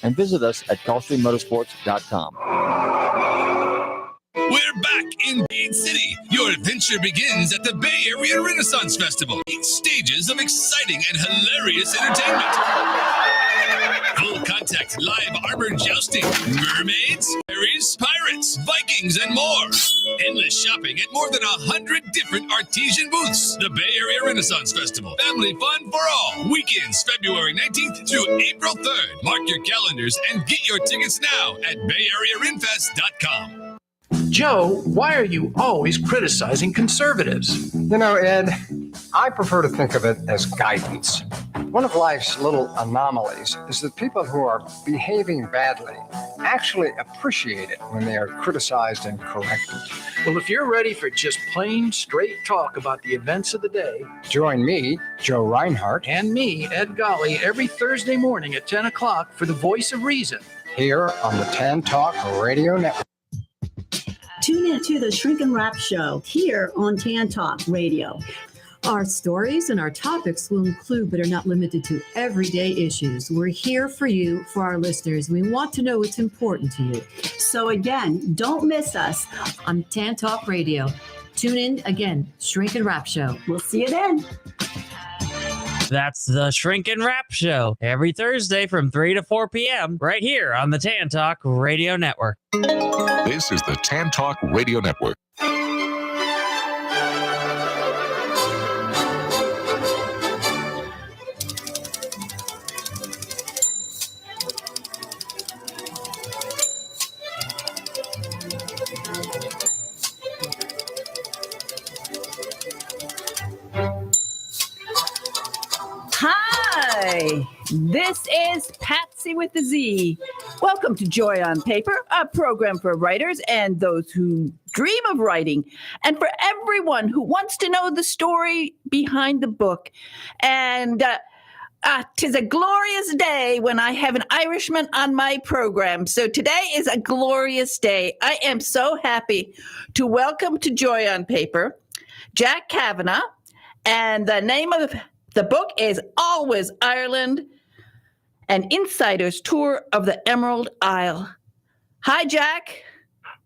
and visit us at GulfstreamMotorsports.com. We're back in Dade City. Your adventure begins at the Bay Area Renaissance Festival. 8 stages of exciting and hilarious entertainment. Full contact live armored jousting, mermaids, fairies, pirates, Vikings, and more. Endless shopping at more than 100 different artesian booths. The Bay Area Renaissance Festival. Family fun for all. Weekends, February 19th through April 3rd. Mark your calendars and get your tickets now at BayAreaRenFest.com. Joe, why are you always criticizing conservatives? You know, Ed, I prefer to think of it as guidance. One of life's little anomalies is that people who are behaving badly actually appreciate it when they are criticized and corrected. Well, if you're ready for just plain, straight talk about the events of the day, join me, Joe Reinhardt, and me, Ed Golly, every Thursday morning at 10 o'clock for The Voice of Reason, here on the TAN Talk Radio Network. Tune in to the Shrink and Wrap Show here on TAN Talk Radio. Our stories and our topics will include, but are not limited to, everyday issues. We're here for you, for our listeners. We want to know what's important to you. So again, don't miss us on TAN Talk Radio. Tune in again, Shrink and Wrap Show. We'll see you then. That's the Shrink and Wrap Show every Thursday from 3 to 4 p.m. right here on the TAN Talk Radio Network. This is the TAN Talk Radio Network. Hi, this is Patsy with the Z. Welcome to Joy on Paper, a program for writers and those who dream of writing, and for everyone who wants to know the story behind the book. And 'tis a glorious day when I have an Irishman on my program. So today is a glorious day. I am so happy to welcome to Joy on Paper Jack Kavanagh, and the name of the book is Always Ireland, an insider's tour of the Emerald Isle. Hi, Jack.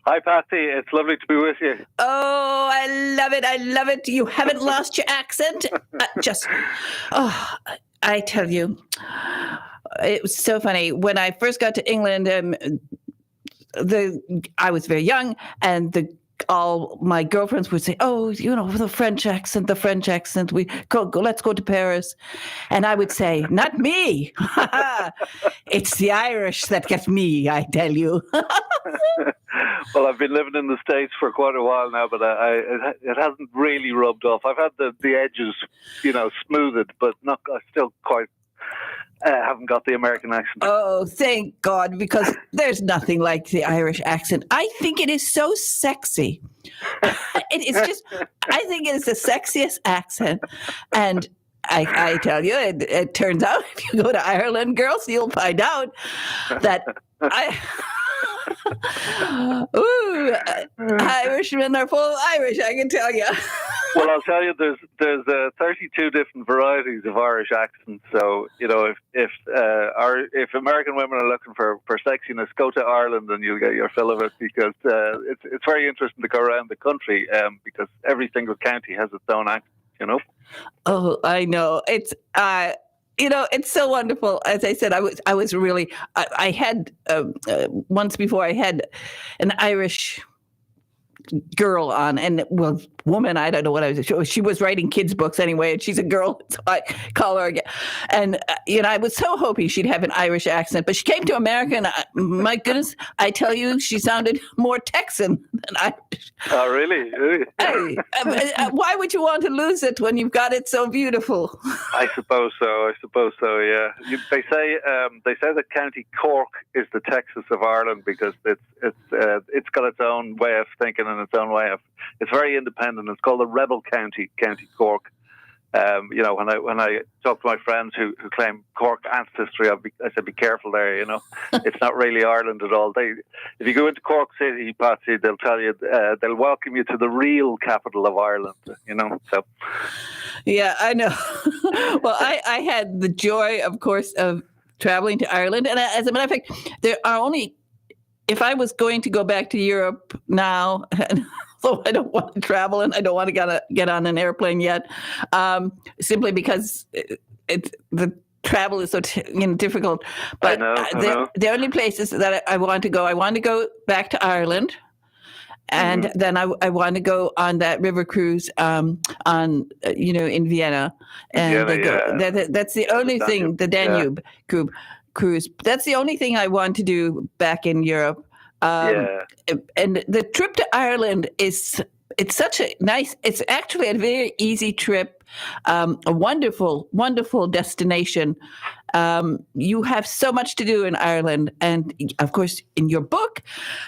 Hi, Patsy. It's lovely to be with you. Oh, I love it. I love it. You haven't lost your accent. I tell you, it was so funny. When I first got to England, I was very young, and all my girlfriends would say, "Oh, you know, the French accent. We let's go to Paris." And I would say, "Not me. It's the Irish that get me, I tell you." Well, I've been living in the States for quite a while now, but it hasn't really rubbed off. I've had the edges, smoothed, but not. I still quite haven't got the American accent. Oh, thank God, because there's nothing like the Irish accent. I think it is so sexy. It is just, I think it is the sexiest accent. And I tell you, it turns out if you go to Ireland, girls, you'll find out that Irishmen are full of Irish, I can tell you. Well, I'll tell you, there's 32 different varieties of Irish accents. So, if American women are looking for sexiness, go to Ireland and you'll get your fill of it, because it's very interesting to go around the country, because every single county has its own accent, Oh, I know. It's it's so wonderful. As I said, I was really, I had, once before I had an Irish girl on, and woman, I don't know what I was. She was writing kids' books anyway, and she's a girl, so I call her again. And I was so hoping she'd have an Irish accent, but she came to America, and my goodness, I tell you, she sounded more Texan than Irish. Oh, really? Hey, why would you want to lose it when you've got it so beautiful? I suppose so. Yeah. They say that County Cork is the Texas of Ireland, because it's got its own way of thinking and its own way of. It's very independent. It's called the Rebel County, County Cork. When I talk to my friends who claim Cork ancestry, I said, be careful there. It's not really Ireland at all. If you go into Cork City, Patsy, they'll tell you, they'll welcome you to the real capital of Ireland. So. Yeah, I know. Well, I had the joy, of course, of traveling to Ireland. And as a matter of fact, there are only, if I was going to go back to Europe now, so I don't want to travel and I don't want to get on an airplane yet, simply because the travel is so difficult. But I know. The only places that I want to go back to Ireland. And then I want to go on that river cruise in Vienna, and that's the only thing. The Danube cruise. That's the only thing I want to do back in Europe. And the trip to Ireland it's actually a very easy trip, a wonderful, wonderful destination. You have so much to do in Ireland. And of course, in your book,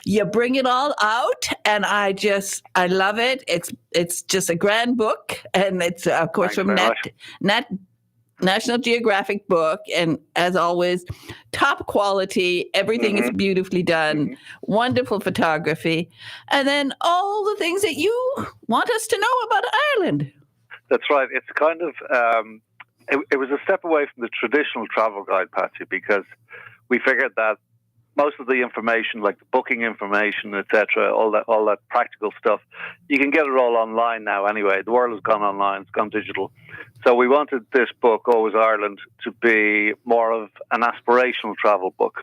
you bring it all out. And I love it. It's just a grand book. And it's, of course, from National Geographic book. And as always, top quality. Everything is beautifully done. Wonderful photography. And then all the things that you want us to know about Ireland. That's right. It's kind of, it was a step away from the traditional travel guide, Patsy, because we figured that most of the information, like the booking information, etc., all that practical stuff, you can get it all online now anyway. The world has gone online, it's gone digital. So we wanted this book, Always Ireland, to be more of an aspirational travel book.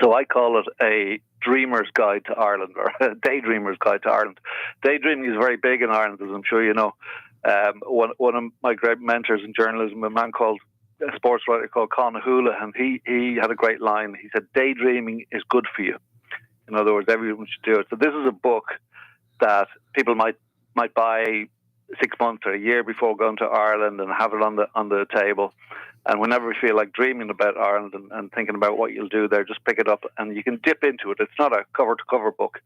So I call it a dreamer's guide to Ireland, or a daydreamer's guide to Ireland. Daydreaming is very big in Ireland, as I'm sure you know. One of my great mentors in journalism, a sports writer called Con Hula, and he had a great line. He said, "Daydreaming is good for you." In other words, everyone should do it. So this is a book that people might buy 6 months or a year before going to Ireland and have it on the table. And whenever you feel like dreaming about Ireland and thinking about what you'll do there, just pick it up and you can dip into it. It's not a cover-to-cover book.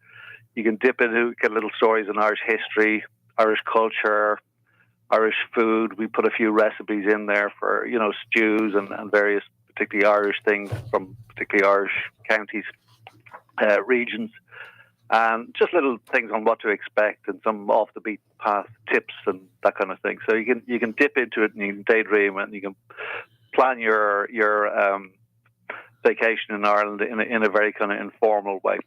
You can dip into it, get little stories in Irish history, Irish culture, Irish food. We put a few recipes in there for, stews and various particularly Irish things from particularly Irish counties, regions, and just little things on what to expect and some off the beat path tips and that kind of thing. So you can dip into it and you can daydream and you can plan your vacation in Ireland in a very kind of informal way.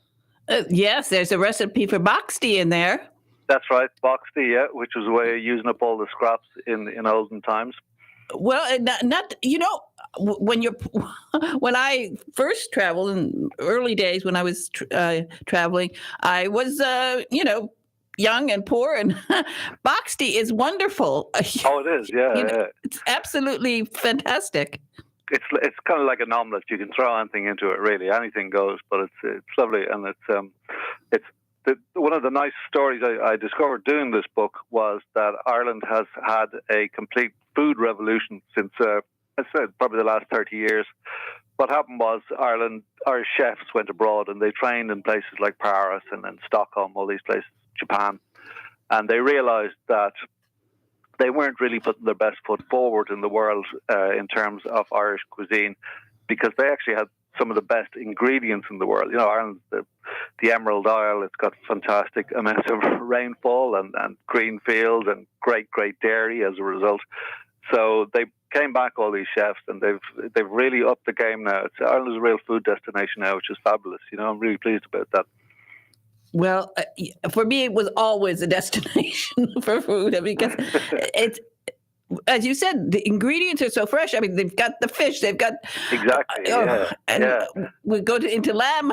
Yes, there's a recipe for boxty in there. That's right, boxty, yeah, which was a way of using up all the scraps in olden times. Well, when I first traveled in early days, when I was traveling, I was, young and poor, and boxty is wonderful. Oh, it is, yeah. It's absolutely fantastic. It's kind of like an omelette. You can throw anything into it, really. Anything goes, but it's lovely, and it's one of the nice stories I discovered doing this book was that Ireland has had a complete food revolution since, I said, probably the last 30 years. What happened was Irish chefs went abroad and they trained in places like Paris and Stockholm, all these places, Japan, and they realized that they weren't really putting their best foot forward in the world in terms of Irish cuisine, because they actually had some of the best ingredients in the world. Ireland's the Emerald Isle. It's got fantastic amounts of rainfall and green fields and great dairy as a result. So they came back, all these chefs, and they've really upped the game now. Ireland's a real food destination now, which is fabulous. I'm really pleased about that. Well, for me, it was always a destination for food, because it's, as you said, the ingredients are so fresh. I mean, they've got the fish, they've got we go into lamb.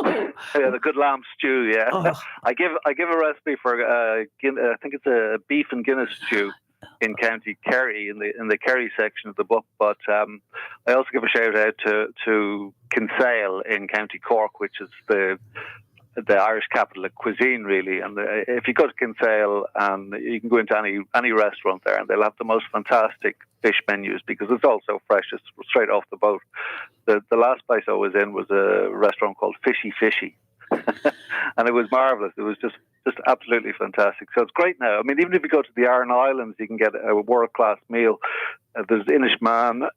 Yeah, the good lamb stew. Yeah, I give a recipe for I think it's a beef and Guinness stew in County Kerry in the Kerry section of the book. But I also give a shout out to Kinsale in County Cork, which is the Irish capital of cuisine, really. And if you go to Kinsale, and you can go into any restaurant there, and they'll have the most fantastic fish menus because it's all so fresh. It's straight off the boat. The last place I was in was a restaurant called Fishy Fishy, and it was marvelous. It was just absolutely fantastic. So it's great now. I mean, even if you go to the Aran Islands, you can get a world-class meal. There's Inishmaan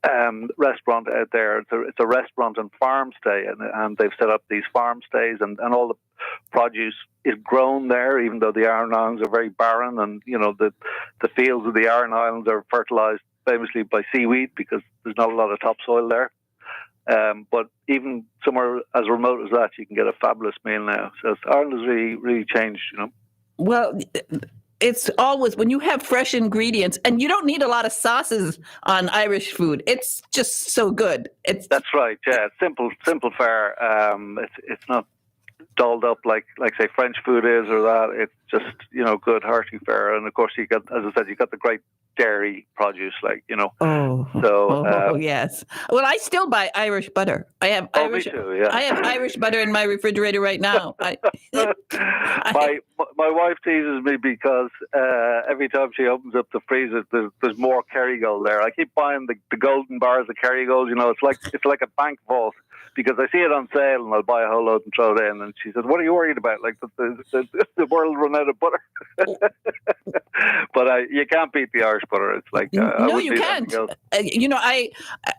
restaurant out there. It's a restaurant and farm stay, and they've set up these farm stays, and all the produce is grown there, even though the Aran Islands are very barren, and the fields of the Aran Islands are fertilized famously by seaweed because there's not a lot of topsoil there. But even somewhere as remote as that, you can get a fabulous meal now. So Ireland has really, really changed, you know. Well, it's always when you have fresh ingredients, and you don't need a lot of sauces on Irish food. It's just so good. That's right. Yeah, simple fare. It's not dolled up like say French food is or that. It's just, you know, good hearty fare. And of course you got, as I said, you got the great dairy produce, like, you know. Yes. Well, I still buy Irish butter. I have Irish. Me too, yeah. I have Irish butter in my refrigerator right now. My wife teases me because every time she opens up the freezer, there's more Kerrygold there. I keep buying the golden bars of Kerrygold. You know, it's like a bank vault, because I see it on sale and I'll buy a whole load and throw it in. And she says, "What are you worried about? Like the world run out of butter?" But you can't beat the Irish butter. It's like no, you can't. You know, I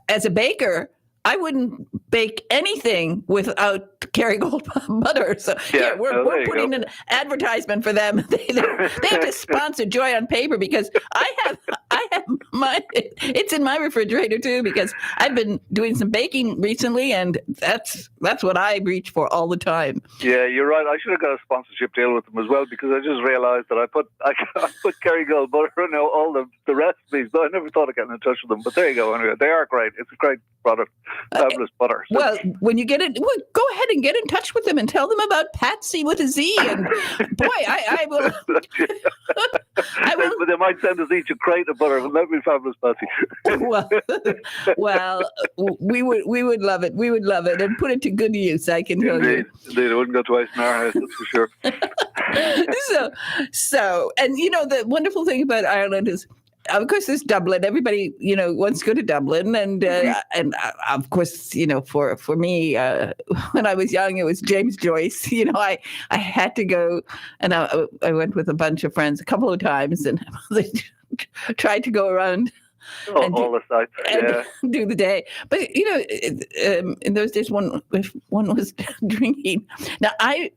as a baker, I wouldn't bake anything without Kerrygold butter. So yeah, we're putting an advertisement for them. They have to sponsor Joy on Paper, because I have mine. It's in my refrigerator too, because I've been doing some baking recently, and that's what I reach for all the time. Yeah, you're right. I should have got a sponsorship deal with them as well, because I just realised that I put Kerrygold butter in all the recipes, but I never thought of getting in touch with them. But there you go. Anyway, they are great. It's a great product. Fabulous butter. So. Well, when you get it, go ahead and get in touch with them and tell them about Patsy with a Z. And boy, I will. I will. They might send us each a crate of butter. That would be fabulous, Patsy. well, we would love it. We would love it, and put it to good use. I can tell you. Indeed, it wouldn't go to waste in our house. That's for sure. So, and you know, the wonderful thing about Ireland is, of course, there's Dublin. Everybody, you know, wants to go to Dublin, and of course, you know, for me, when I was young, it was James Joyce. You know, I had to go, and I went with a bunch of friends a couple of times, and they tried to go around. All the sites, yeah. Do the day. But you know, in those days, if one was drinking. Now, I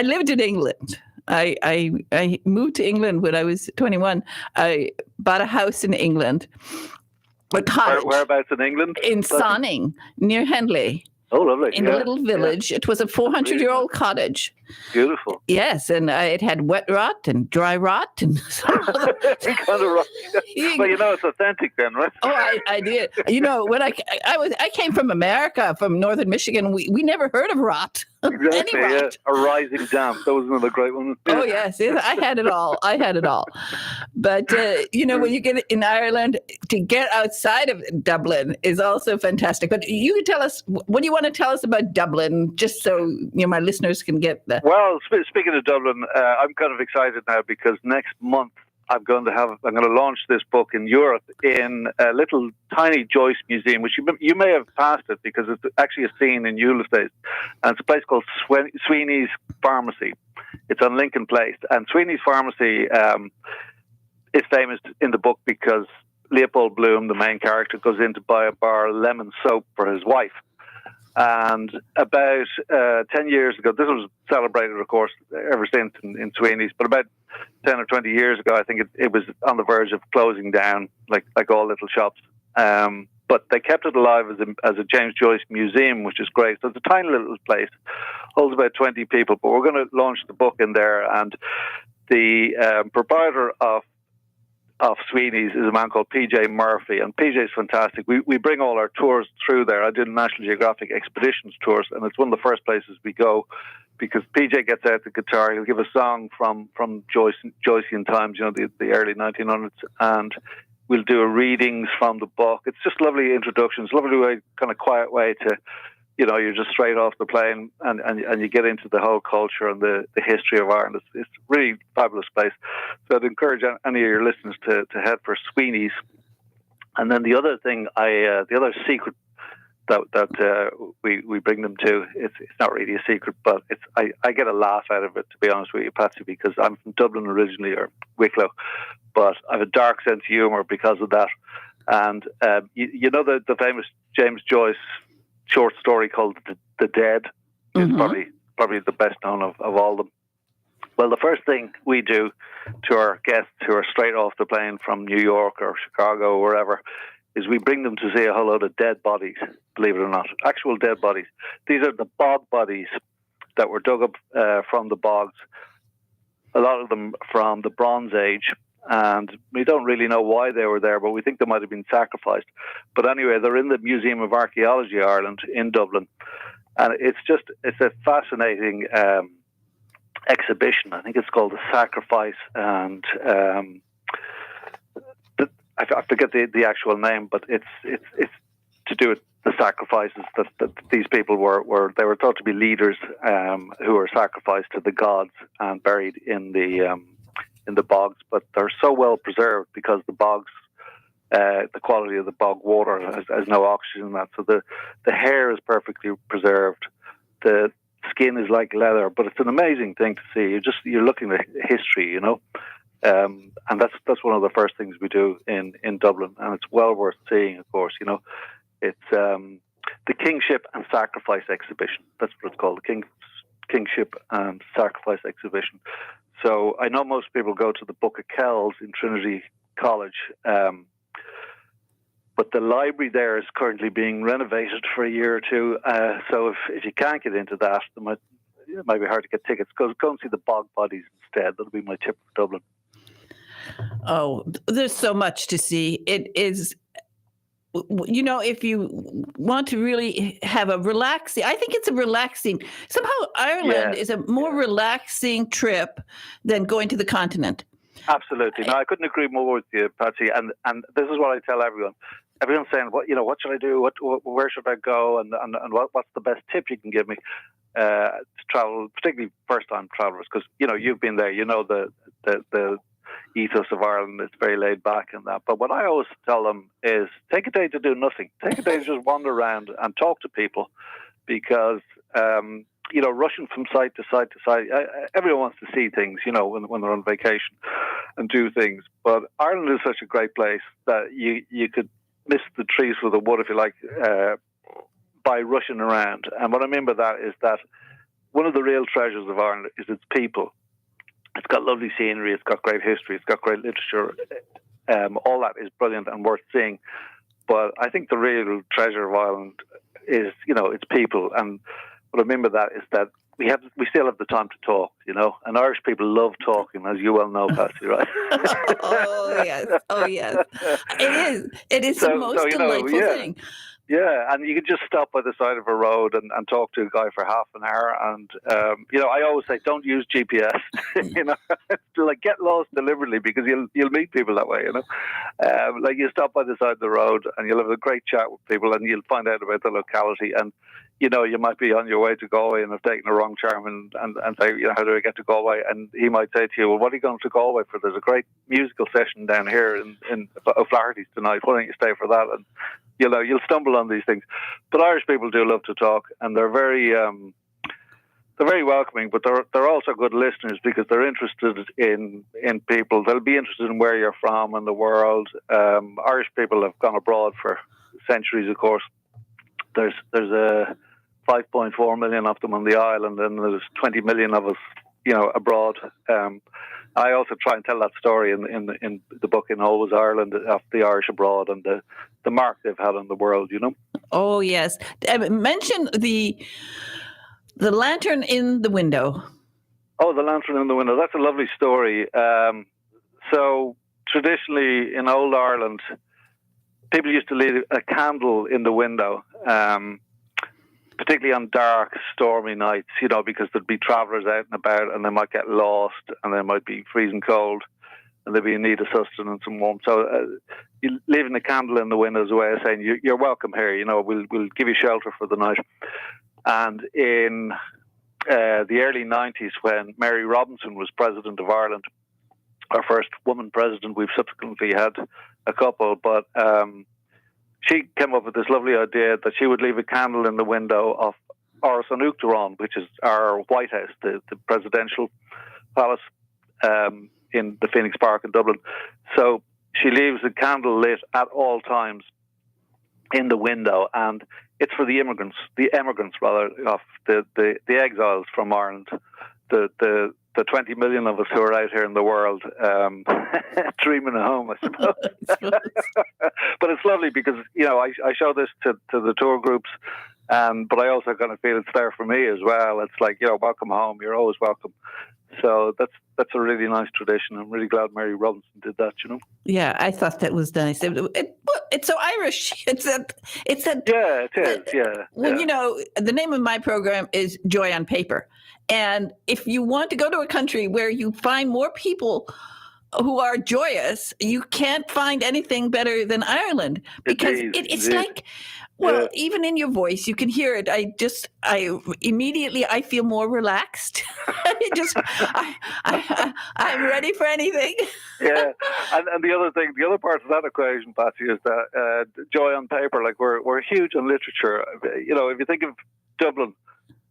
lived in England. I moved to England when I was 21. I bought a house in England. A cottage. Whereabouts in England? In Sonning, near Henley. Oh, lovely. In a little village. Yeah. It was a 400-year-old cottage. Beautiful. Yes, and it had wet rot and dry rot and some other kind of rot. Well, you know, it's authentic then, right? Oh, I did. You know, when I came from America, from northern Michigan, we never heard of rot. Exactly, yeah. A rising damp. That was another great one. Oh, yes. I had it all. But, you know, when you get in Ireland, to get outside of Dublin is also fantastic. But you can tell us, what do you want to tell us about Dublin, just so, you know, my listeners can get the... Well, speaking of Dublin, I'm kind of excited now, because next month I'm going to launch this book in Europe in a little tiny Joyce museum, which you may have passed it, because it's actually a scene in Ulysses, and it's a place called Sweeney's Pharmacy. It's on Lincoln Place, and Sweeney's Pharmacy is famous in the book because Leopold Bloom, the main character, goes in to buy a bar of lemon soap for his wife. And about 10 years ago, this was celebrated, of course, ever since in Sweeney's, but about 10 or 20 years ago, I think it was on the verge of closing down, like all little shops. But they kept it alive as a James Joyce museum, which is great. So it's a tiny little place, holds about 20 people, but we're going to launch the book in there. And the proprietor of Sweeney's is a man called PJ Murphy, and PJ's fantastic. We bring all our tours through there. I did National Geographic Expeditions tours, and it's one of the first places we go, because PJ gets out the guitar. He'll give a song from Joycean times, you know, the early 1900s, and we'll do readings from the book. It's just lovely introductions, lovely way, kind of quiet way to, you know, you're just straight off the plane and you get into the whole culture and the history of Ireland. It's really a fabulous place. So I'd encourage any of your listeners to head for Sweeney's. And then the other thing, the other secret that we bring them to, it's not really a secret, but I get a laugh out of it, to be honest with you, Patsy, because I'm from Dublin originally, or Wicklow, but I have a dark sense of humour because of that. And you know the famous James Joyce short story called The Dade is probably the best known of all of them. Well, the first thing we do to our guests who are straight off the plane from New York or Chicago or wherever is we bring them to see a whole load of dead bodies, believe it or not, actual dead bodies. These are the bog bodies that were dug up from the bogs, a lot of them from the Bronze Age, and we don't really know why they were there, but we think they might have been sacrificed. But anyway, they're in the Museum of Archaeology Ireland in Dublin, and it's a fascinating exhibition. I think it's called The Sacrifice, and I forget the actual name, but it's to do with the sacrifices that these people were they were thought to be leaders who were sacrificed to the gods and buried in the bogs. But they're so well preserved because the bogs, the quality of the bog water has no oxygen in that, so the hair is perfectly preserved. The skin is like leather, but it's an amazing thing to see. You're looking at history, you know. And that's one of the first things we do in Dublin, and it's well worth seeing, of course. You know, it's the Kingship and Sacrifice exhibition. That's what it's called, the Kingship and Sacrifice exhibition. So I know most people go to the Book of Kells in Trinity College, but the library there is currently being renovated for a year or two. So if you can't get into that, it might be hard to get tickets. Go and see the bog bodies instead. That'll be my tip for Dublin. Oh, there's so much to see. It is, you know, if you want to really have a relaxing, I think it's a relaxing, somehow Ireland is a more relaxing trip than going to the continent. Absolutely. No, I couldn't agree more with you, Patsy. And this is what I tell everyone. Everyone's saying, what should I do? Where should I go? And what's the best tip you can give me to travel, particularly first-time travelers? Because, you know, you've been there. You know the ethos of Ireland. It's very laid back and that. But what I always tell them is take a day to do nothing. Take a day to just wander around and talk to people, because you know, rushing from site to site to site, everyone wants to see things, you know, when they're on vacation and do things. But Ireland is such a great place that you could miss the trees with the wood, if you like, by rushing around. And what I mean by that is that one of the real treasures of Ireland is its people. It's got lovely scenery, it's got great history, it's got great literature. All that is brilliant and worth seeing. But I think the real treasure of Ireland is, you know, its people. And what I mean by that is that we still have the time to talk, you know, and Irish people love talking, as you well know, Patsy, right? Oh yes. It is the most delightful thing. Yeah, and you can just stop by the side of a road and talk to a guy for half an hour. And, you know, I always say, don't use GPS, you know, like get lost deliberately, because you'll meet people that way, you know. Like you stop by the side of the road and you'll have a great chat with people and you'll find out about the locality. And, you know, you might be on your way to Galway and have taken a wrong turn and say, you know, how do I get to Galway? And he might say to you, well, what are you going to Galway for? There's a great musical session down here in O'Flaherty's tonight. Why don't you stay for that? And, you know, you'll stumble on these things. But Irish people do love to talk, and they're very welcoming, but they're also good listeners, because they're interested in people. They'll be interested in where you're from and the world. Irish people have gone abroad for centuries, of course. There's 5.4 million of them on the island, and there's 20 million of us, you know, abroad. I also try and tell that story in the book, in Always Ireland, of the Irish abroad and the mark they've had on the world, you know. Oh yes, mention the lantern in the window. Oh, the lantern in the window. That's a lovely story. So traditionally in old Ireland, people used to leave a candle in the window, particularly on dark, stormy nights, you know, because there'd be travellers out and about and they might get lost and they might be freezing cold and they'd be in need of sustenance and warmth. So leaving a candle in the window is a way of saying, you're welcome here, you know, we'll give you shelter for the night. And in the early 90s, when Mary Robinson was President of Ireland, our first woman president, we've subsequently had a couple, but she came up with this lovely idea that she would leave a candle in the window of Áras an Uachtaráin, which is our White House, the presidential palace in the Phoenix Park in Dublin. So she leaves a candle lit at all times in the window, and it's for the emigrants rather, of the exiles from Ireland the 20 million of us who are out here in the world dreaming of home, I suppose. But it's lovely because, I show this to the tour groups, but I also kind of feel it's there for me as well. It's like, welcome home. You're always welcome. So that's a really nice tradition. I'm really glad Mary Robinson did that, Yeah, I thought that was nice. It's so Irish. It's that. Yeah, it is. Yeah. Well, the name of my program is Joy on Paper. And if you want to go to a country where you find more people who are joyous, you can't find anything better than Ireland, because it's like, even in your voice, you can hear it. I immediately feel more relaxed. I'm ready for anything. Yeah, and the other part of that equation, Patsy, is that Joy on Paper. Like we're huge on literature. If you think of Dublin,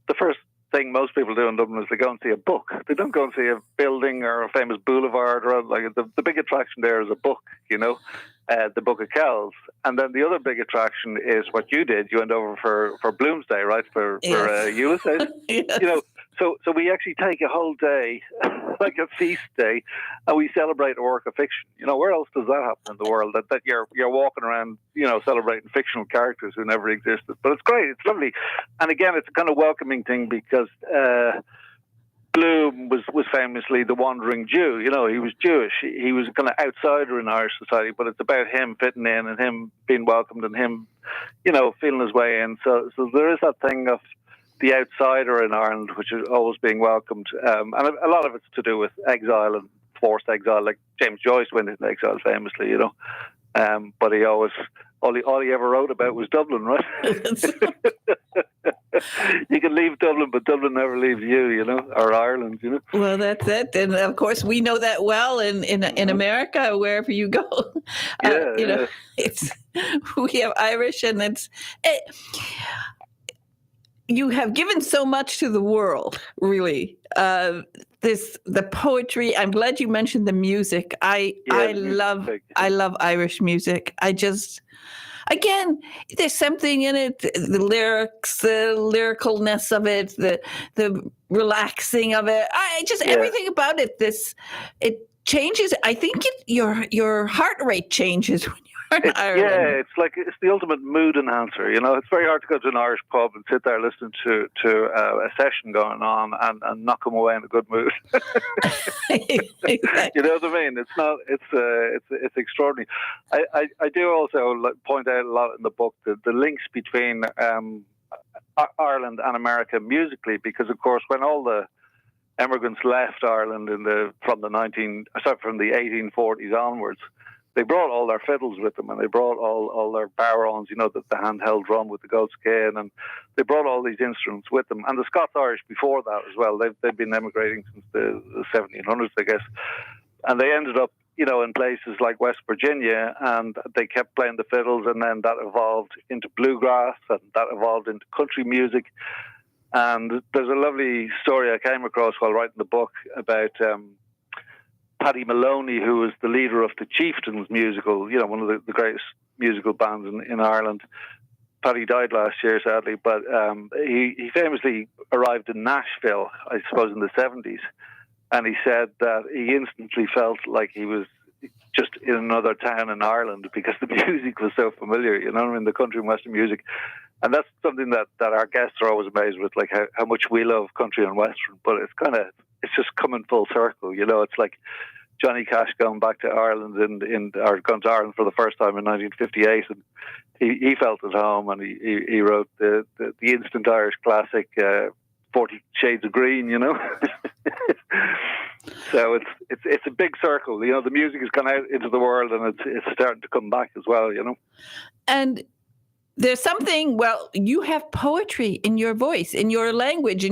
the first thing most people do in Dublin is they go and see a book. They don't go and see a building or a famous boulevard, or like the big attraction there is a book, the Book of Kells. And then the other big attraction is what you did. You went over for Bloomsday, right? For Ulysses. Yes. So we actually take a whole day, like a feast day, and we celebrate a work of fiction. Where else does that happen in the world? That you're walking around, celebrating fictional characters who never existed. But it's great. It's lovely. And again, it's a kind of welcoming thing because Bloom was famously the wandering Jew. He was Jewish. He was a kind of outsider in Irish society, but it's about him fitting in and him being welcomed and him, feeling his way in. So there is that thing of the outsider in Ireland, which is always being welcomed. And a lot of it's to do with exile and forced exile. Like James Joyce went into exile famously, but he always... All he ever wrote about was Dublin, right? You can leave Dublin, but Dublin never leaves you, or Ireland, Well, that's it. And of course, we know that well in America, wherever you go. We have Irish, and you have given so much to the world, really. The poetry. I'm glad you mentioned the music. I love Irish music. Again, there's something in it, the lyrics, the lyricalness of it, the relaxing of it. Everything about it. It changes. I think your heart rate changes when you're in Ireland. Yeah, it's the ultimate mood enhancer. It's very hard to go to an Irish pub and sit there listening to a session going on and not come away in a good mood. Exactly. You know what I mean? It's not. It's extraordinary. I do also point out a lot in the book the links between Ireland and America musically, because of course when all the immigrants left Ireland from the 1840s onwards, they brought all their fiddles with them, and they brought all their barons, the handheld drum with the goat skin, and they brought all these instruments with them. And the Scots-Irish before that as well, they've been emigrating since the 1700s, I guess. And they ended up, in places like West Virginia, and they kept playing the fiddles, and then that evolved into bluegrass, and that evolved into country music. And there's a lovely story I came across while writing the book about Paddy Maloney, who was the leader of the Chieftains musical, one of the greatest musical bands in Ireland. Paddy died last year, sadly, but he famously arrived in Nashville, I suppose, in the 70s. And he said that he instantly felt like he was just in another town in Ireland because the music was so familiar, the country and western music. And that's something that our guests are always amazed with, like how much we love country and western. But it's just coming full circle, It's like Johnny Cash going back to Ireland or going to Ireland for the first time in 1958, and he felt at home, and he wrote the instant Irish classic 40 Shades of Green, So it's a big circle, The music has gone out into the world, and it's starting to come back as well, And there's something. Well, you have poetry in your voice, in your language,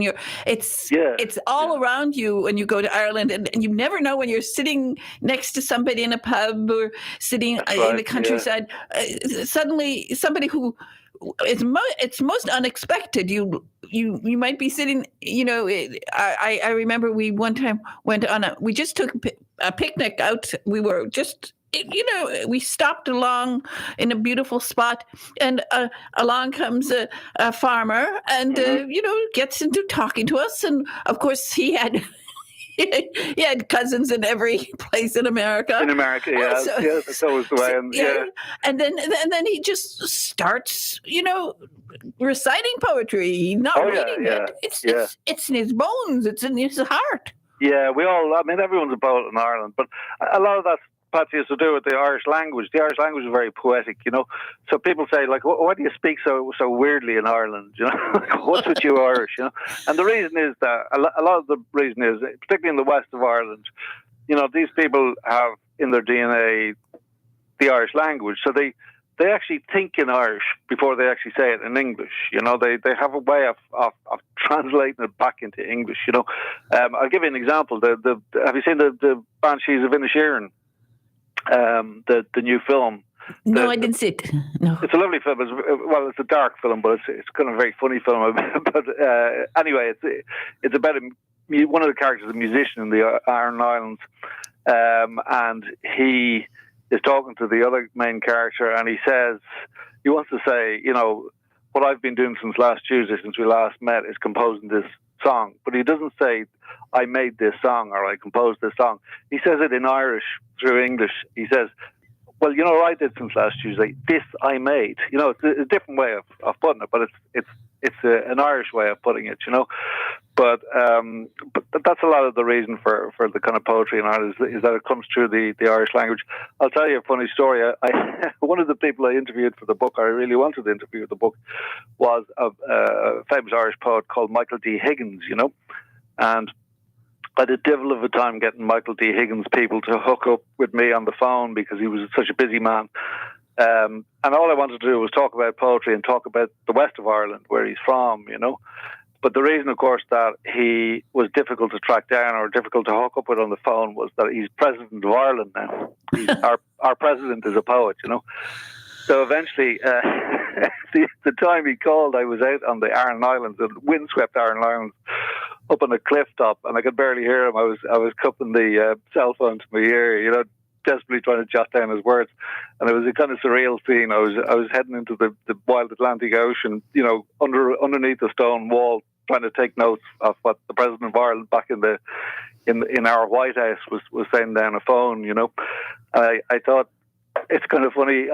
it's all around you when you go to Ireland, and you never know when you're sitting next to somebody in a pub or sitting in the countryside. Suddenly, somebody who it's most unexpected. You might be sitting. I remember we one time we just took a picnic out. We were just we stopped along in a beautiful spot, and along comes a farmer, and gets into talking to us, and of course he had. He had cousins in every place in America. In America, yeah, that's always the way. And then he just starts, reciting poetry. He's not reading it. It's in his bones. It's in his heart. Yeah, everyone's a poet in Ireland, but a lot of that, Patsy, has to do with the Irish language. The Irish language is very poetic, So people say, like, why do you speak so weirdly in Ireland? What's with you Irish? And the reason is that a lot of the reason is, particularly in the west of Ireland, these people have in their DNA the Irish language, so they actually think in Irish before they actually say it in English. They have a way of translating it back into English. I'll give you an example. Have you seen the Banshees of Inisherin? The new film. No, I didn't see it. No, it's a lovely film. It's a dark film, but it's kind of a very funny film. But anyway, it's about one of the characters, a musician in the Iron Islands, and he is talking to the other main character, and he wants to say, what I've been doing since last Tuesday, since we last met, is composing this song. But he doesn't say, I made this song or I composed this song. He says it in Irish through English. He says, well, what I did since last Tuesday? This I made. It's a different way of putting it, but it's an Irish way of putting it, But that's a lot of the reason for the kind of poetry in Ireland is that it comes through the Irish language. I'll tell you a funny story. One of the people I interviewed for the book, I really wanted to interview the book, was a famous Irish poet called Michael D. Higgins, and I had a devil of a time getting Michael D. Higgins people to hook up with me on the phone because he was such a busy man. And all I wanted to do was talk about poetry and talk about the west of Ireland, where he's from, But the reason, of course, that he was difficult to track down or difficult to hook up with on the phone was that he's president of Ireland now. Our president is a poet, So eventually, the time he called, I was out on the Aran Islands, the windswept Aran Islands, up on a cliff top, and I could barely hear him. I was cupping the cell phone to my ear, desperately trying to jot down his words, and it was a kind of surreal scene. I was heading into the wild Atlantic Ocean, underneath a stone wall, trying to take notes of what the president of Ireland back in our White House was saying down a phone. I thought, it's kind of funny.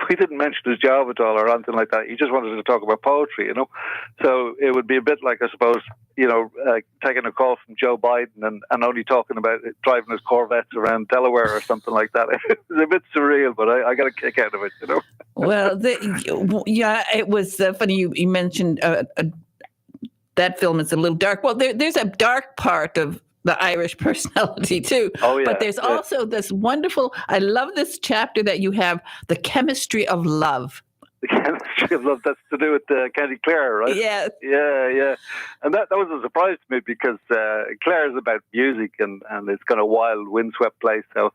We didn't mention his job at all or anything like that. He just wanted to talk about poetry, So it would be a bit like, I suppose, taking a call from Joe Biden and only talking about driving his Corvettes around Delaware or something like that. It was a bit surreal, but I got a kick out of it, Well, it was funny you mentioned that film is a little dark. Well, there's a dark part of the Irish personality too. Oh, yeah. But there's also this wonderful, I love this chapter that you have, the chemistry of love. The chemistry of love, that's to do with County Clare, right? Yes. Yeah. And that was a surprise to me because Clare is about music and it's kind of wild, windswept place. So,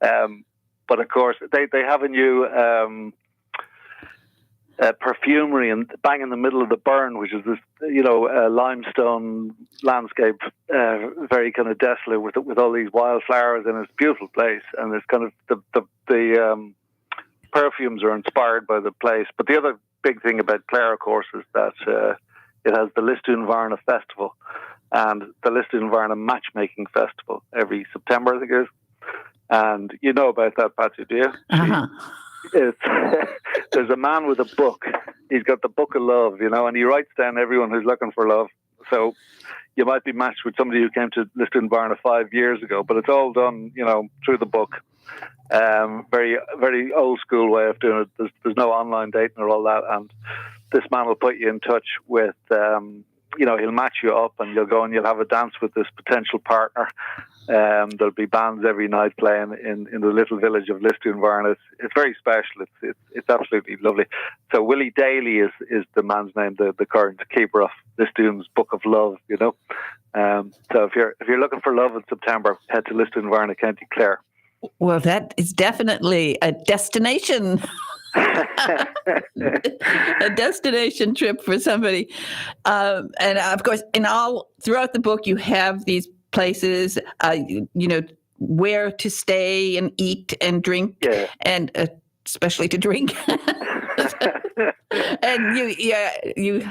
but of course, they have a new perfumery and bang in the middle of the Burn, which is this, limestone landscape, very kind of desolate with all these wildflowers, and it's a beautiful place. And it's kind of the perfumes are inspired by the place. But the other big thing about Clare, of course, is that it has the Listún Bharna Festival and the Listún Bharna Matchmaking Festival every September, I think it is. And you know about that, Patsy, do you? Uh-huh. There's a man with a book. He's got the book of love, and he writes down everyone who's looking for love. So you might be matched with somebody who came to Listún Bharna 5 years ago, but it's all done, through the book. Very, very old school way of doing it. There's no online dating or all that. And this man will put you in touch with, he'll match you up and you'll go and you'll have a dance with this potential partner. There'll be bands every night playing in the little village of Listún Bharna. It's very special. It's absolutely lovely. So Willie Daly is the man's name, the current keeper of Listún's Book of Love. So if you're looking for love in September, head to Listún Bharna, County Clare. Well, that is definitely a destination. A destination trip for somebody. And of course, throughout the book, you have these places, where to stay and eat and drink, and especially to drink. And you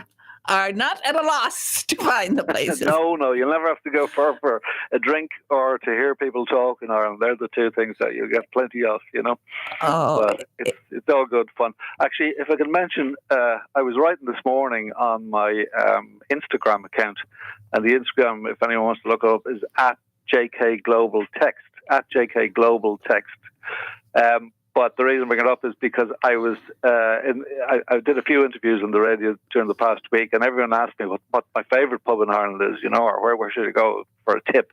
are not at a loss to find the places. No, you'll never have to go far for a drink or to hear people talk in Ireland. They're the two things that you get plenty of, Oh, but it's all good fun. Actually, if I can mention, I was writing this morning on my Instagram account, and the Instagram, if anyone wants to look it up, is at JK Global Text, at JK Global Text. But the reason I bring it up is because I was I did a few interviews on the radio during the past week, and everyone asked me what my favourite pub in Ireland is, or where should I go for a tip.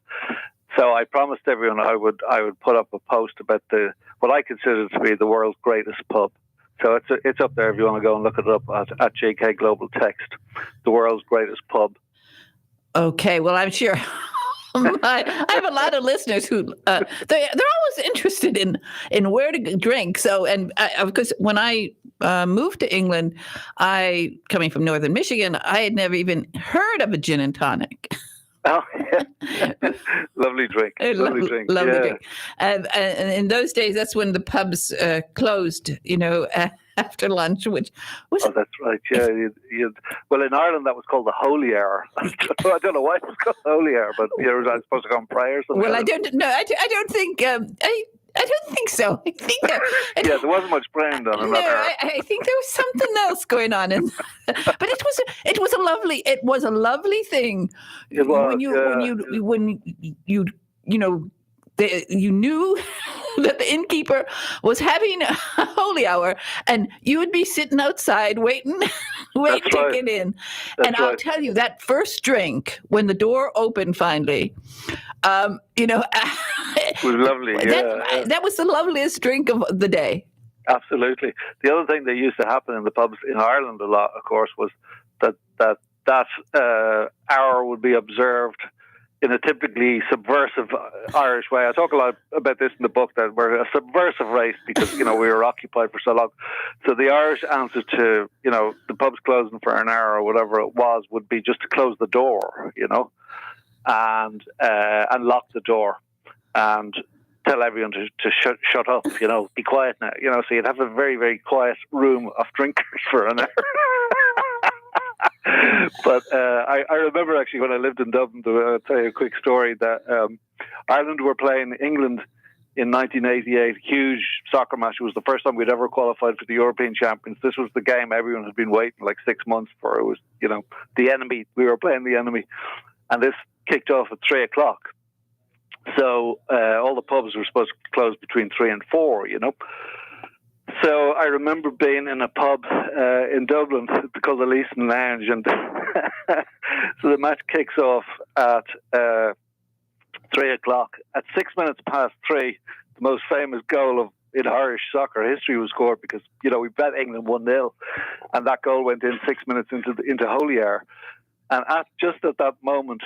So I promised everyone I would put up a post about what I consider to be the world's greatest pub. So it's up there if you want to go and look it up at JK Global Text, the world's greatest pub. Okay, well, I'm sure. I have a lot of listeners who they're always interested in where to drink. So, and because when I moved to England, coming from northern Michigan, I had never even heard of a gin and tonic. Oh, yeah. Lovely drink. Lovely drink. And in those days, that's when the pubs closed, after lunch, which was... Oh, that's right, yeah. Well, in Ireland, that was called the Holy Hour. I don't know why it was called Holy Hour, but you're supposed to go and pray or something. Well, I don't know. I don't think... I don't think so. I think there wasn't much praying done. I think there was something else going on, but it was a lovely thing. It was, when you knew that the innkeeper was having a holy hour, and you would be sitting outside waiting to get in. And I'll tell you, that first drink, when the door opened finally, it was lovely. That was the loveliest drink of the day. Absolutely. The other thing that used to happen in the pubs in Ireland a lot, of course, was that hour would be observed in a typically subversive Irish way. I talk a lot about this in the book, that we're a subversive race because, we were occupied for so long. So the Irish answer to, the pubs closing for an hour or whatever it was would be just to close the door, and lock the door and tell everyone to shut up, be quiet now, so you'd have a very, very quiet room of drinkers for an hour. But I remember actually when I lived in Dublin, to tell you a quick story, that Ireland were playing England in 1988, huge soccer match. It was the first time we'd ever qualified for the European Champions. This was the game everyone had been waiting like 6 months for. It was, the enemy. We were playing the enemy. And this kicked off at 3:00. So all the pubs were supposed to close between 3 and 4, So I remember being in a pub in Dublin called the Leeson Lounge, and so the match kicks off at 3:00. At 6 minutes past 3, the most famous goal in Irish soccer history was scored because we bet England 1-0, and that goal went in 6 minutes into holy hour. And just at that moment,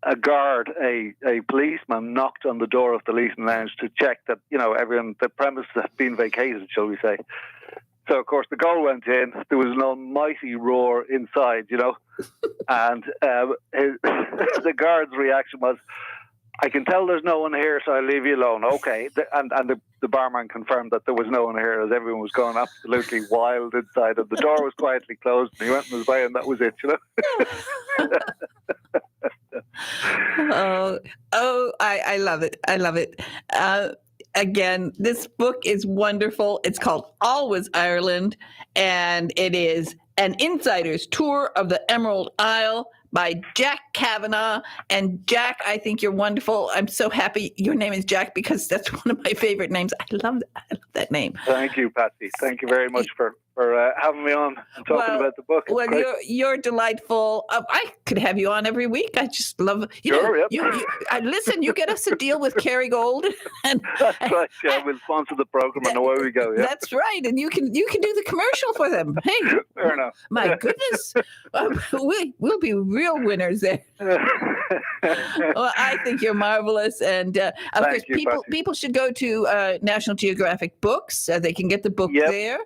a guard, a policeman, knocked on the door of the Leeson Lounge to check that, the premises had been vacated, shall we say. So, of course, the goal went in. There was an almighty roar inside, and the guard's reaction was, I can tell there's no one here, so I'll leave you alone. Okay. And the barman confirmed that there was no one here, as everyone was going absolutely wild inside, and the door was quietly closed, and he went on his way, and that was it, I love it. I love it. Again, this book is wonderful. It's called Always Ireland, and it is an insider's tour of the Emerald Isle by Jack Kavanagh. And Jack, I think you're wonderful. I'm so happy your name is Jack because that's one of my favorite names. I love that name. Thank you, Patsy. Thank you very much for having me on and talking about the book. Well, you're delightful. I could have you on every week. I just love listen, you get us a deal with Kerrygold. That's right. Yeah, we'll sponsor the program and away we go. Yeah. That's right. And you can do the commercial for them. Hey, fair enough. My goodness. We'll be real winners there. Well, I think you're marvelous, and of course, people should go to National Geographic Books. They can get the book there,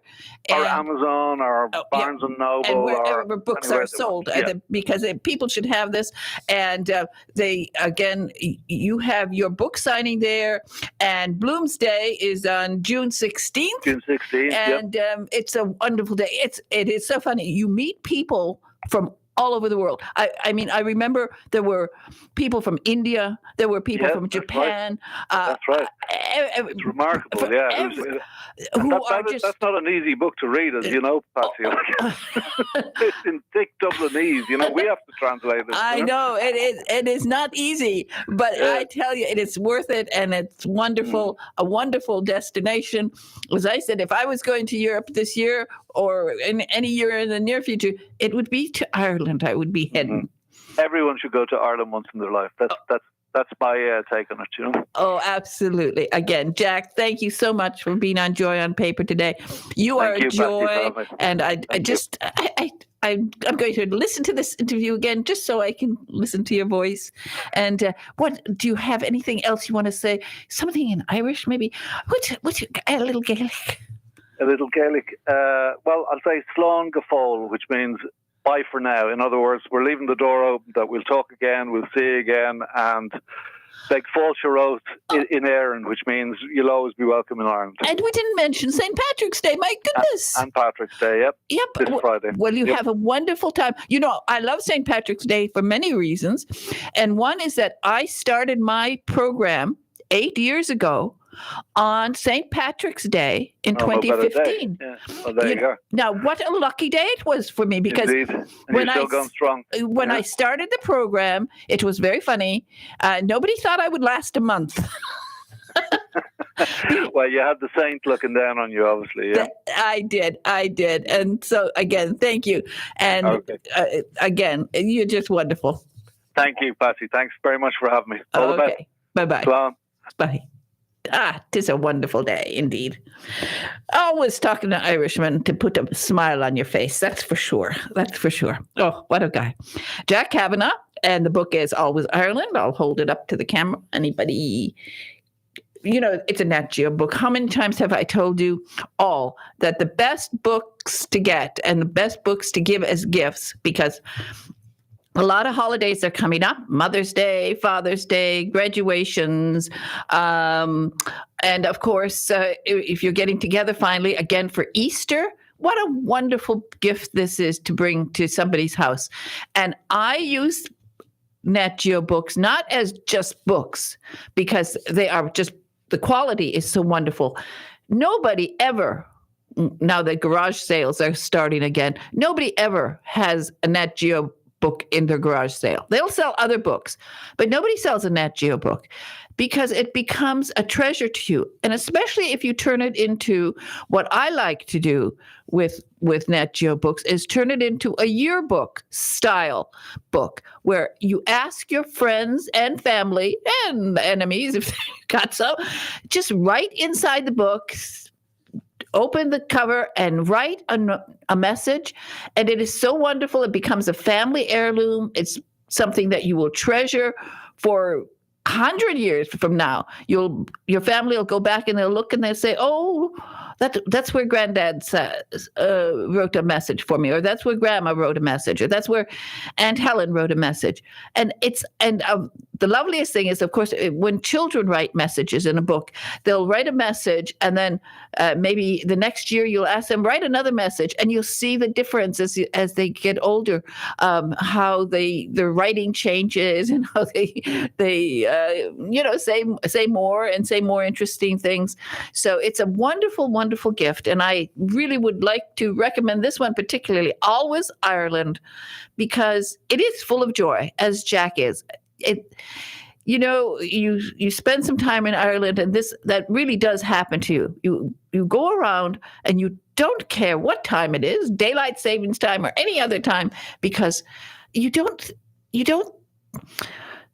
or Amazon, or Barnes and Noble, and wherever or books are sold, because people should have this. And you have your book signing there, and Bloomsday is on June 16th. June 16th, and it's a wonderful day. It is so funny. You meet people from all over the world. I mean, I remember there were people from India. There were people from Japan. That's right. It's remarkable, that's not an easy book to read, as you know, Patsy. It's in thick Dublinese. We have to translate it. I know. It is not easy, but I tell you, it is worth it, and it's wonderful, a wonderful destination. As I said, if I was going to Europe this year or in any year in the near future, it would be to Ireland. I would be heading. Everyone should go to Ireland once in their life. That's my take on it. Oh, absolutely. Again, Jack, thank you so much for being on Joy on Paper today. You are a joy, and I'm going to listen to this interview again just so I can listen to your voice. And what do you have? Anything else you want to say? Something in Irish, maybe? What's a little Gaelic? A little Gaelic. Well, I'll say Slán go fóill, which means bye for now. In other words, we're leaving the door open that we'll talk again, we'll see you again, and Beg Fáil Siarát in Éireann, which means you'll always be welcome in Ireland. And we didn't mention St. Patrick's Day, my goodness. And Patrick's Day, Yep. This Friday. Well, you have a wonderful time. I love St. Patrick's Day for many reasons. And one is that I started my program 8 years ago on St. Patrick's Day in 2015. Well, there you go. Now, what a lucky day it was for me, because when you're still going strong. When I started the program, it was very funny. Nobody thought I would last a month. Well, you had the saint looking down on you, obviously. Yeah, I did. And so, again, thank you. And again, you're just wonderful. Thank you, Patsy. Thanks very much for having me. All the best. Bye-bye. Slán. Bye. 'Tis a wonderful day indeed. Always talking to Irishmen to put a smile on your face. That's for sure. Oh, what a guy. Jack Kavanagh, and the book is Always Ireland. I'll hold it up to the camera. Anybody, it's a Nat Geo book. How many times have I told you all that the best books to get and the best books to give as gifts, because a lot of holidays are coming up: Mother's Day, Father's Day, graduations. And of course, if you're getting together finally again for Easter, what a wonderful gift this is to bring to somebody's house. And I use Nat Geo books not as just books, because they are just, the quality is so wonderful. Nobody ever, now that garage sales are starting again, nobody ever has a Nat Geo book in their garage sale. They'll sell other books, but nobody sells a Nat Geo book, because it becomes a treasure to you. And especially if you turn it into, what I like to do with Nat Geo books is turn it into a yearbook style book, where you ask your friends and family and enemies, if they got so, just write inside the book, open the cover and write a message. And it is so wonderful. It becomes a family heirloom. It's something that you will treasure for 100 years from now. Your family will go back and they'll look and they'll say, oh, that's where Granddad wrote a message for me, or that's where Grandma wrote a message, or that's where Aunt Helen wrote a message. And the loveliest thing is, of course, when children write messages in a book, they'll write a message, and then maybe the next year you'll ask them, write another message, and you'll see the difference as they get older, how their writing changes, and how they say more and say more interesting things. So it's a wonderful, wonderful gift. And I really would like to recommend this one particularly, Always Ireland, because it is full of joy, as Jack is. You spend some time in Ireland, and that really does happen to you. You go around and you don't care what time it is, daylight savings time or any other time, because you don't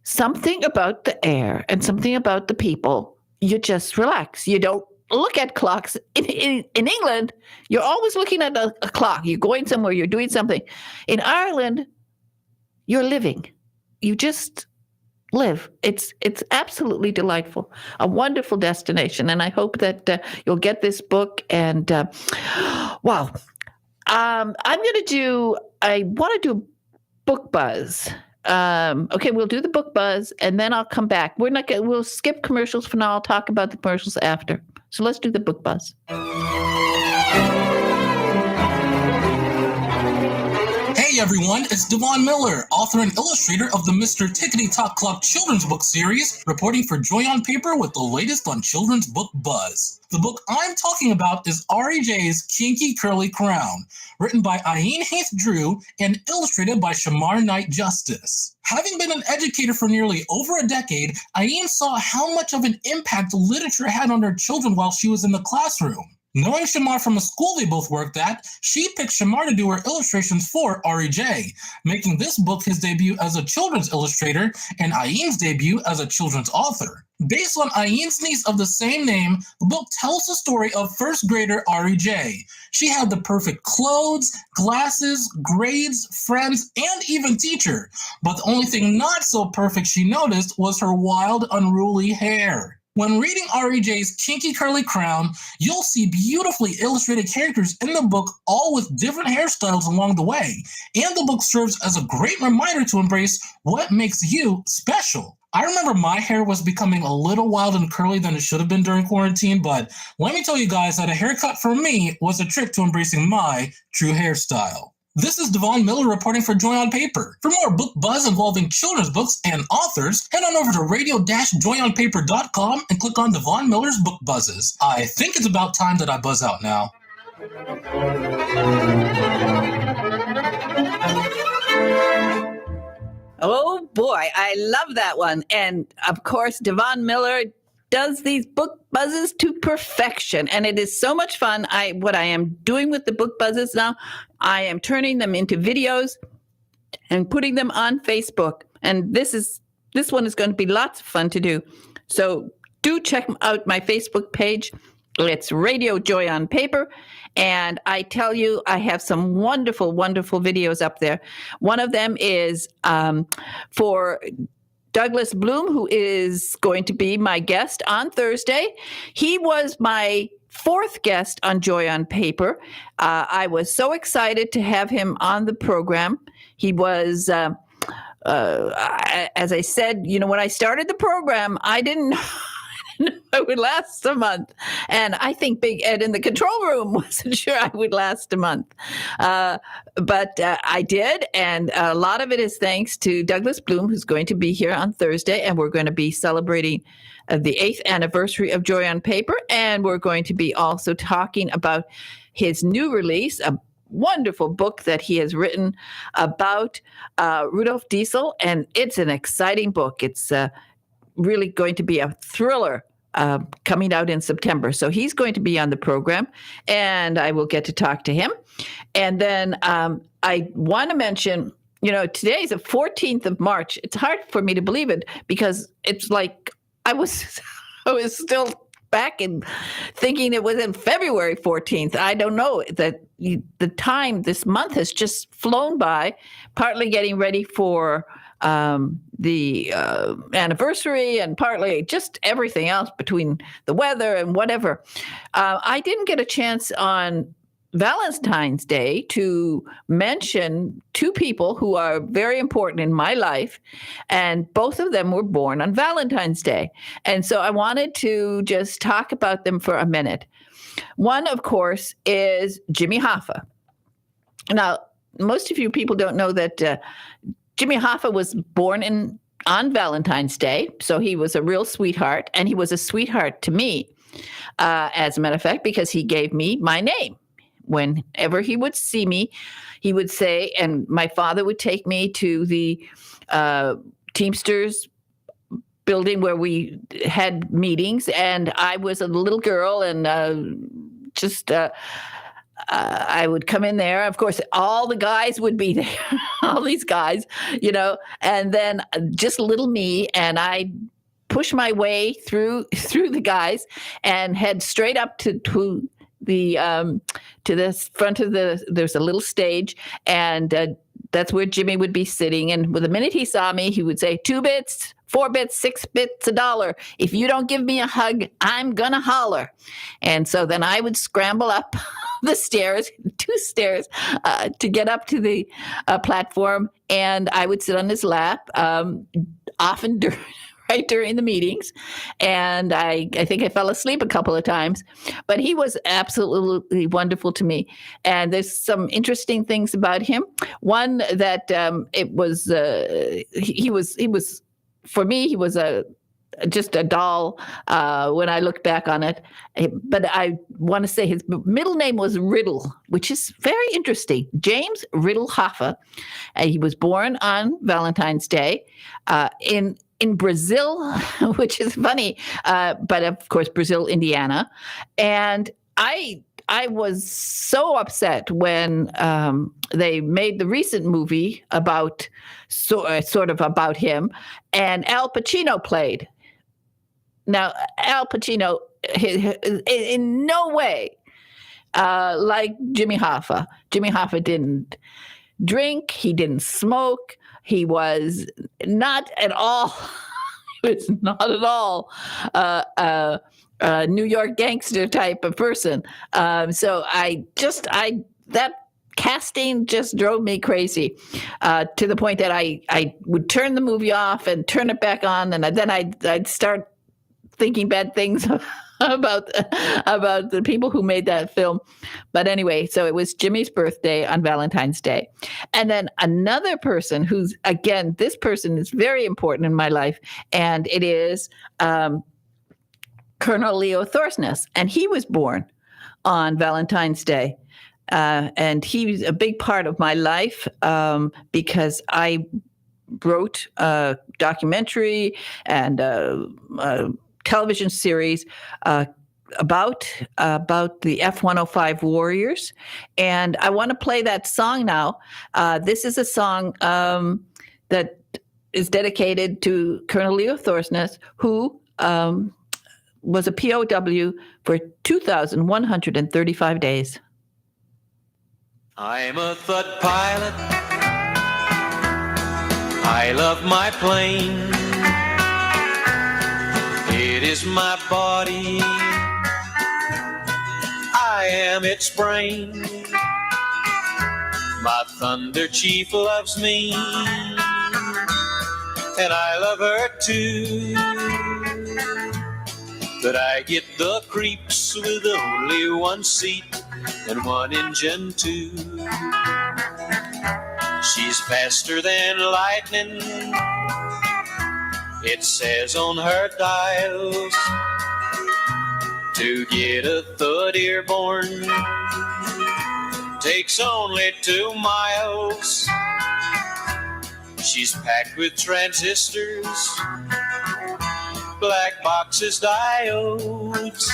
something about the air and something about the people, you just relax. You don't look at clocks. In England, you're always looking at a clock. You're going somewhere, you're doing something. In Ireland, you're living. You just live. It's absolutely delightful, a wonderful destination. And I hope that you'll get this book. And wow, I want to do book buzz. Okay, we'll do the book buzz, and then I'll come back. We'll skip commercials for now. I'll talk about the commercials after. So let's do the book buzz. Hey everyone, it's Devon Miller, author and illustrator of the Mr. Tickety Talk Clock children's book series, reporting for Joy on Paper with the latest on children's book buzz. The book I'm talking about is R.E.J.'s Kinky Curly Crown, written by Ayin Haith Drew and illustrated by Shamar Knight Justice. Having been an educator for nearly over a decade, Ayin saw how much of an impact literature had on her children while she was in the classroom. Knowing Shamar from a school they both worked at, she picked Shamar to do her illustrations for R.E.J., making this book his debut as a children's illustrator and Ayin's debut as a children's author. Based on Ayin's niece of the same name, the book tells the story of first grader R.E.J. She had the perfect clothes, glasses, grades, friends, and even teacher. But the only thing not so perfect she noticed was her wild, unruly hair. When reading R.E.J.'s Kinky Curly Crown, you'll see beautifully illustrated characters in the book, all with different hairstyles along the way. And the book serves as a great reminder to embrace what makes you special. I remember my hair was becoming a little wild and curly than it should have been during quarantine, but let me tell you guys that a haircut for me was a trick to embracing my true hairstyle. This is Devon Miller reporting for Joy on Paper. For more book buzz involving children's books and authors, head on over to radio-joyonpaper.com and click on Devon Miller's Book Buzzes. I think it's about time that I buzz out now. Oh boy, I love that one. And of course, Devon Miller does these book buzzes to perfection, and it is so much fun. What I am doing with the book buzzes now, I am turning them into videos and putting them on Facebook, and this one is going to be lots of fun to do. So do check out my Facebook page. It's Radio Joy on Paper, and I tell you, I have some wonderful, wonderful videos up there. One of them is for Douglas Bloom, who is going to be my guest on Thursday. He was my fourth guest on Joy on Paper. I was so excited to have him on the program. He was, as I said, when I started the program, I didn't know it would last a month. And I think Big Ed in the control room wasn't sure I would last a month. But I did. And a lot of it is thanks to Douglas Bloom, who's going to be here on Thursday. And we're going to be celebrating the 8th anniversary of Joy on Paper. And we're going to be also talking about his new release, a wonderful book that he has written about Rudolf Diesel. And it's an exciting book. It's really going to be a thriller coming out in September. So he's going to be on the program, and I will get to talk to him. And then I want to mention, today is the 14th of March. It's hard for me to believe it because it's like I was still back in thinking it was in February 14th. I don't know that the time this month has just flown by, partly getting ready for the anniversary and partly just everything else between the weather and whatever. I didn't get a chance on Valentine's Day to mention two people who are very important in my life, and both of them were born on Valentine's Day. And so I wanted to just talk about them for a minute. One, of course, is Jimmy Hoffa. Now, most of you people don't know that Jimmy Hoffa was born on Valentine's Day, so he was a real sweetheart, and he was a sweetheart to me, as a matter of fact, because he gave me my name. Whenever he would see me, he would say, and my father would take me to the Teamsters building where we had meetings, and I was a little girl, and I would come in there. Of course, all the guys would be there, all these guys, and then just little me, and I push my way through the guys and head straight up to the front of there's a little stage, and that's where Jimmy would be sitting. And the minute he saw me, he would say 2 bits 4 bits, 6 bits, $1. If you don't give me a hug, I'm going to holler. And so then I would scramble up the stairs, 2 stairs, to get up to the platform. And I would sit on his lap, often right during the meetings. And I think I fell asleep a couple of times, but he was absolutely wonderful to me. And there's some interesting things about him. One that he was for me, he was just a doll when I look back on it. But I want to say his middle name was Riddle, which is very interesting. James Riddle Hoffa. He was born on Valentine's Day in Brazil, which is funny, but of course, Brazil, Indiana. And I was so upset when they made the recent movie about sort of about him, and Al Pacino played. Now, Al Pacino, in no way like Jimmy Hoffa. Jimmy Hoffa didn't drink. He didn't smoke. He was not at all. He was not at all a New York gangster type of person. So that casting just drove me crazy to the point that I would turn the movie off and turn it back on, and then I'd start thinking bad things about the people who made that film. But anyway, so it was Jimmy's birthday on Valentine's Day. And then another person who's, again, this person is very important in my life, and it is Colonel Leo Thorsness. And he was born on Valentine's Day. And he was a big part of my life because I wrote a documentary and a television series about the F-105 warriors. And I want to play that song now. This is a song that is dedicated to Colonel Leo Thorsness, who was a POW for 2,135 days. I'm a Thud pilot. I love my plane. It is my body. I am its brain. My Thunder Chief loves me, and I love her too. But I get the creeps with only one seat and one engine too. She's faster than lightning, it says on her dials. To get a Thud airborne takes only 2 miles. She's packed with transistors, black boxes, diodes.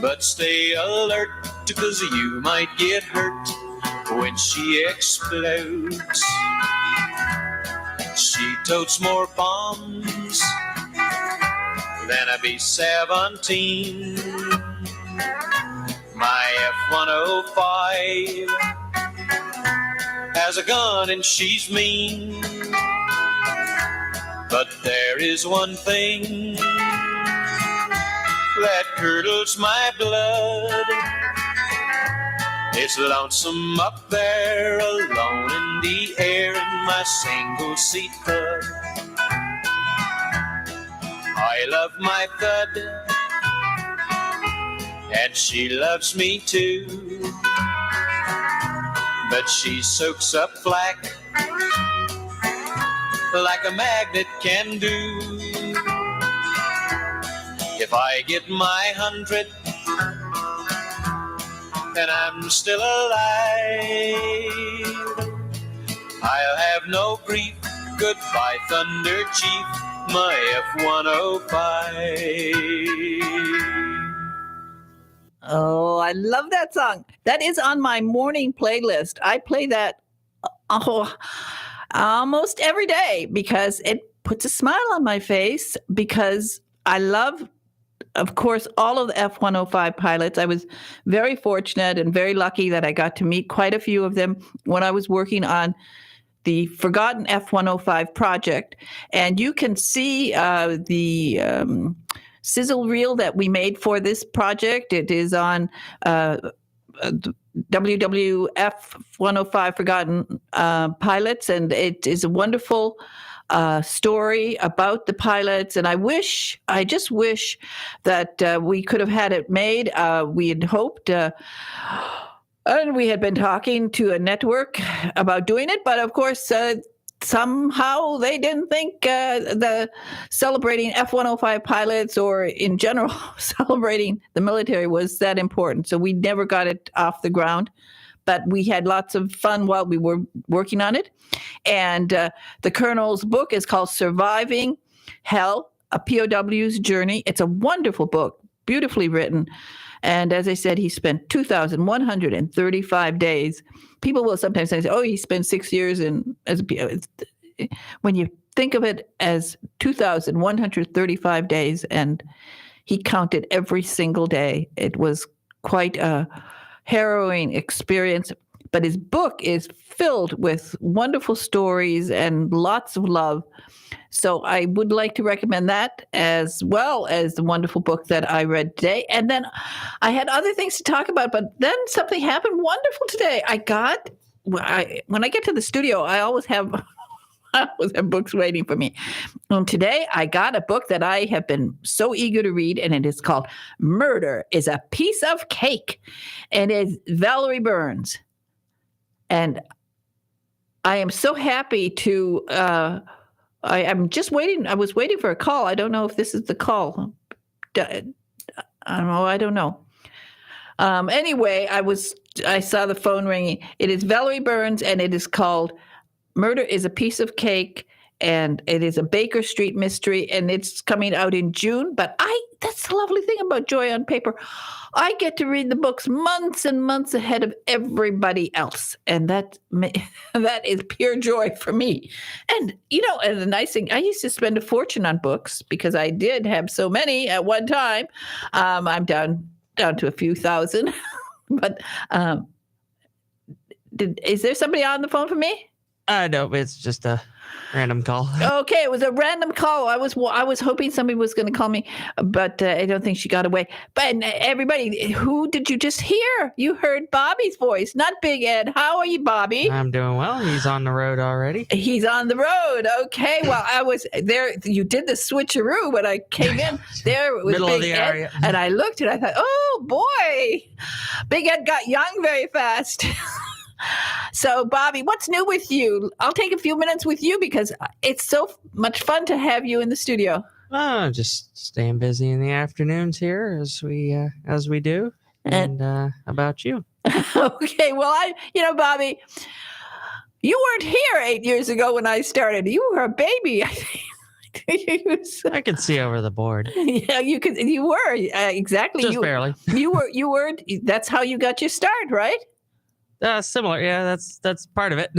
But stay alert, because you might get hurt when she explodes. She totes more bombs than a B-17. My F-105 has a gun and she's mean. But there is one thing that curdles my blood. It's lonesome up there, alone in the air, in my single-seat Thud. I love my Thud, and she loves me too. But she soaks up flak like a magnet can do. If I get my 100 and I'm still alive, I'll have no grief. Goodbye, Thunder Chief, my F-105. Oh, I love that song. That is on my morning playlist. I play that almost every day because it puts a smile on my face, because I love, of course, all of the F-105 pilots. I was very fortunate and very lucky that I got to meet quite a few of them when I was working on the Forgotten F-105 project. And you can see the sizzle reel that we made for this project. It is on WWF 105 Forgotten Pilots, and it is a wonderful story about the pilots. And I just wish that we could have had it made. We had hoped, and we had been talking to a network about doing it, but of course, somehow they didn't think the celebrating F-105 pilots or in general celebrating the military was that important. So we never got it off the ground, but we had lots of fun while we were working on it. And the Colonel's book is called Surviving Hell, A POW's Journey. It's a wonderful book, beautifully written. And as I said, he spent 2,135 days. People will sometimes say, oh, he spent 6 years as a PO. When you think of it as 2,135 days, and he counted every single day, it was quite a harrowing experience. But his book is filled with wonderful stories and lots of love. So I would like to recommend that, as well as the wonderful book that I read today. And then I had other things to talk about, but then something happened wonderful today. When I get to the studio, I always have books waiting for me. And today I got a book that I have been so eager to read, and it is called Murder is a Piece of Cake. And it's Valerie Burns. And I am so happy to... I'm just waiting. I was waiting for a call. I don't know if this is the call. I don't know. Anyway, I saw the phone ringing. It is Valerie Burns, and it is called Murder is a Piece of Cake, and it is a Baker Street mystery, and it's coming out in June. But that's the lovely thing about Joy on Paper. I get to read the books months and months ahead of everybody else. And that is pure joy for me. And, and the nice thing, I used to spend a fortune on books because I did have so many at one time. I'm down to a few thousand. But is there somebody on the phone for me? No, it's just a random call. Okay, it was a random call. I was hoping somebody was going to call me, but I don't think she got away. But everybody, who did you just hear? You heard Bobby's voice, not Big Ed. How are you, Bobby? I'm doing well. He's on the road already. He's on the road. Okay. Well, I was there. You did the switcheroo when I came in. There was Middle Big of the Ed, area. and I looked and I thought, oh boy, Big Ed got young very fast. So, Bobby, what's new with you? I'll take a few minutes with you because it's so much fun to have you in the studio. Oh, just staying busy in the afternoons here as we do. And about you? Okay, well, Bobby, you weren't here 8 years ago when I started. You were a baby. I could see over the board. Yeah, you could. You were exactly. Just barely. You were. That's how you got your start, right? Similar. Yeah, that's part of it.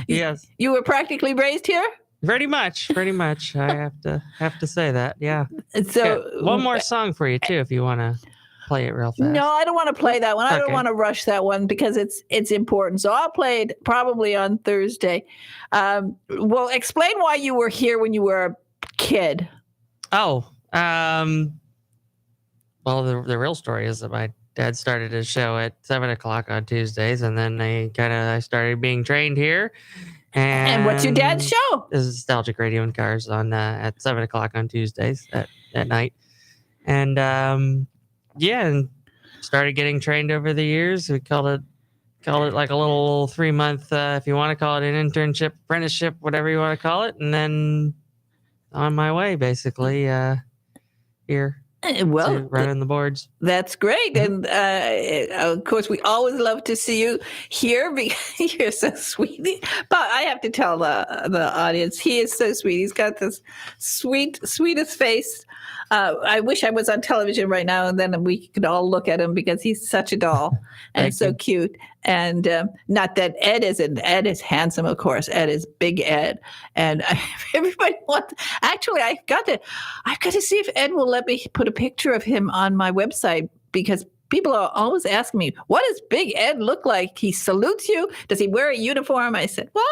Yes. You were practically raised here? Pretty much. I have to say that. Yeah. So one more song for you too, if you want to play it real fast. No, I don't want to play that one. I don't want to rush that one because it's important. So I'll play it probably on Thursday. Well, explain why you were here when you were a kid. Oh, well, the real story is that my Dad started his show at 7:00 on Tuesdays, and then I started being trained here. And what's your dad's show? This is Nostalgic Radio and Cars on at 7:00 on Tuesdays at night. And and started getting trained over the years. We called it like a little 3-month, if you want to call it an internship, apprenticeship, whatever you want to call it, and then on my way basically here. Well, running the boards. That's great. And of course, we always love to see you here because you're so sweet. But I have to tell the audience, he is so sweet. He's got this sweetest face. I wish I was on television right now and then we could all look at him because he's such a doll and so cute. And not that Ed isn't. Ed is handsome, of course. Ed is Big Ed. And everybody wants. Actually, I've got to see if Ed will let me put a picture of him on my website because people are always asking me, what does Big Ed look like? He salutes you. Does he wear a uniform? I said, well,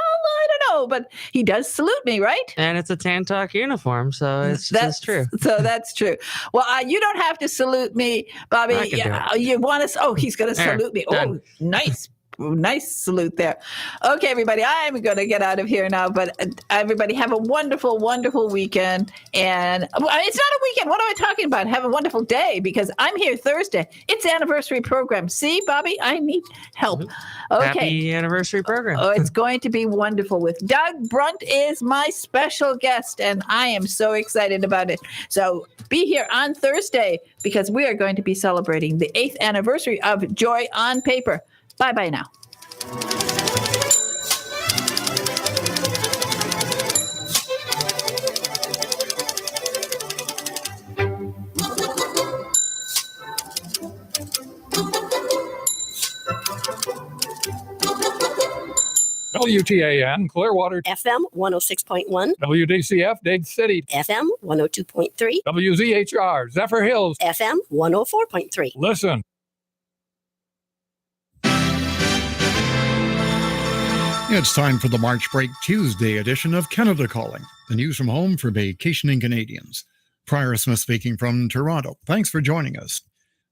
know, but he does salute me, right? And it's a Tan Talk uniform, so that's true. So that's true. Well, you don't have to salute me, Bobby. I can do it. You want to? Oh, he's going to There, salute me. done. Oh, nice. Nice salute there. Okay, everybody, I'm going to get out of here now, but everybody have a wonderful, wonderful weekend. And it's not a weekend. What am I talking about? Have a wonderful day, because I'm here Thursday. It's anniversary program. See, Bobby, I need help. Okay. Happy anniversary program. Oh, it's going to be wonderful. With Doug Brunt is my special guest, and I am so excited about it. So be here on Thursday, because we are going to be celebrating the 8th anniversary of Joy on Paper. Bye-bye now. WTAN, Clearwater. FM 106.1. WDCF, Dade City. FM 102.3. WZHR, Zephyrhills. FM 104.3. Listen. It's time for the March Break Tuesday edition of Canada Calling, the news from home for vacationing Canadians. Prior Smith speaking from Toronto. Thanks for joining us.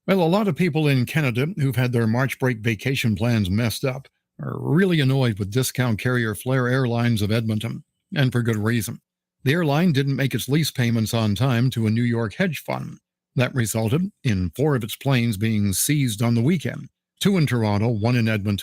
Well, a lot of people in Canada who've had their March break vacation plans messed up are really annoyed with discount carrier Flair Airlines of Edmonton, and for good reason. The airline didn't make its lease payments on time to a New York hedge fund. That resulted in 4 of its planes being seized on the weekend, 2 in Toronto, 1 in Edmonton,